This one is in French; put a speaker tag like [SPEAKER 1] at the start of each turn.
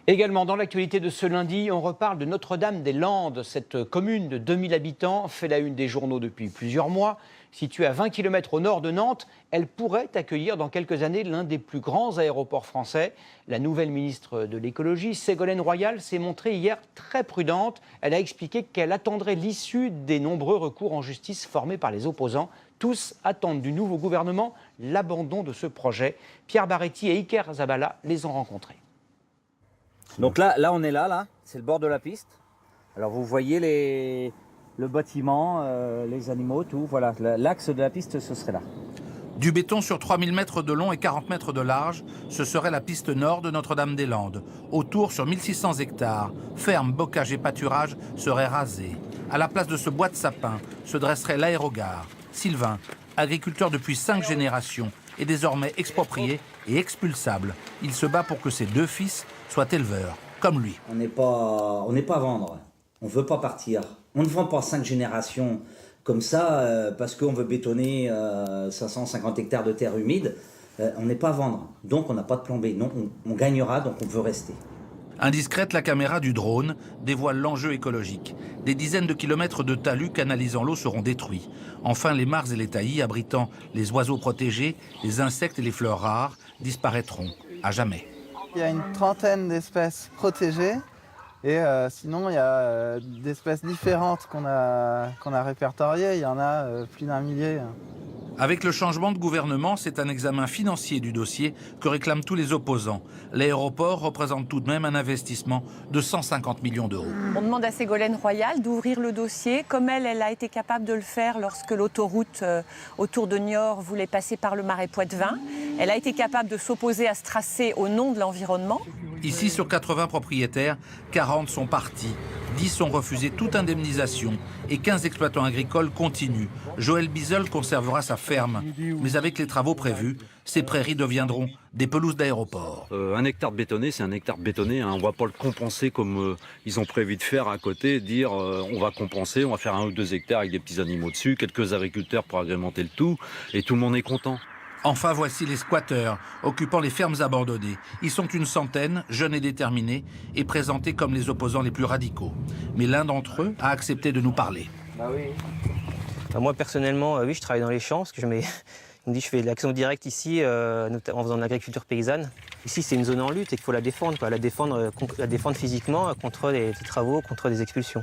[SPEAKER 1] Également dans l'actualité de ce lundi, on reparle de Notre-Dame-des-Landes. Cette commune de 2000 habitants fait la une des journaux depuis plusieurs mois. Située à 20 km au nord de Nantes, elle pourrait accueillir dans quelques années l'un des plus grands aéroports français. La nouvelle ministre de l'écologie, Ségolène Royal, s'est montrée hier très prudente. Elle a expliqué qu'elle attendrait l'issue des nombreux recours en justice formés par les opposants. Tous attendent du nouveau gouvernement l'abandon de ce projet. Pierre Barretti et Iker Zabala les ont rencontrés.
[SPEAKER 2] Donc là, on est là, c'est le bord de la piste. Alors vous voyez le bâtiment, les animaux, tout. Voilà, l'axe de la piste, ce serait là.
[SPEAKER 3] Du béton sur 3000 mètres de long et 40 mètres de large, ce serait la piste nord de Notre-Dame-des-Landes. Autour, sur 1600 hectares, fermes, bocages et pâturages seraient rasés. À la place de ce bois de sapin se dresserait l'aérogare. Sylvain, agriculteur depuis 5 générations, est désormais exproprié et expulsable. Il se bat pour que ses 2 fils soient éleveurs, comme lui.
[SPEAKER 2] On n'est pas à vendre, on ne veut pas partir. On ne vend pas 5 générations comme ça parce qu'on veut bétonner 550 hectares de terre humide. On n'est pas à vendre, donc on n'a pas de plan B. Non, on gagnera, donc on veut rester.
[SPEAKER 3] Indiscrète, la caméra du drone dévoile l'enjeu écologique. Des dizaines de kilomètres de talus canalisant l'eau seront détruits. Enfin, les mares et les taillis abritant les oiseaux protégés, les insectes et les fleurs rares disparaîtront à jamais.
[SPEAKER 4] Il y a une trentaine d'espèces protégées et sinon il y a d'espèces différentes qu'on a répertoriées. Il y en a plus d'1 millier.
[SPEAKER 3] Avec le changement de gouvernement, c'est un examen financier du dossier que réclament tous les opposants. L'aéroport représente tout de même un investissement de 150 millions d'euros.
[SPEAKER 5] On demande à Ségolène Royal d'ouvrir le dossier, comme elle a été capable de le faire lorsque l'autoroute autour de Niort voulait passer par le Marais Poitevin. Elle a été capable de s'opposer à ce tracé au nom de l'environnement.
[SPEAKER 3] Ici, sur 80 propriétaires, 40 sont partis. 10 ont refusé toute indemnisation et 15 exploitants agricoles continuent. Joël Bizel conservera sa ferme. Mais avec les travaux prévus, ces prairies deviendront des pelouses d'aéroport.
[SPEAKER 6] Un hectare bétonné, c'est un hectare bétonné. Hein. On ne va pas le compenser comme ils ont prévu de faire à côté, dire on va compenser, on va faire 1 ou 2 hectares avec des petits animaux dessus, quelques agriculteurs pour agrémenter le tout, et tout le monde est content.
[SPEAKER 3] Enfin, voici les squatteurs occupant les fermes abandonnées. Ils sont une centaine, jeunes et déterminés, et présentés comme les opposants les plus radicaux. Mais l'un d'entre eux a accepté de nous parler.
[SPEAKER 7] Bah oui. Moi, personnellement, oui, je travaille dans les champs, parce que il me dit je fais de l'action directe ici, notamment en faisant de l'agriculture paysanne. Ici, c'est une zone en lutte et qu'il faut la défendre, quoi. La défendre physiquement contre les travaux, contre des expulsions.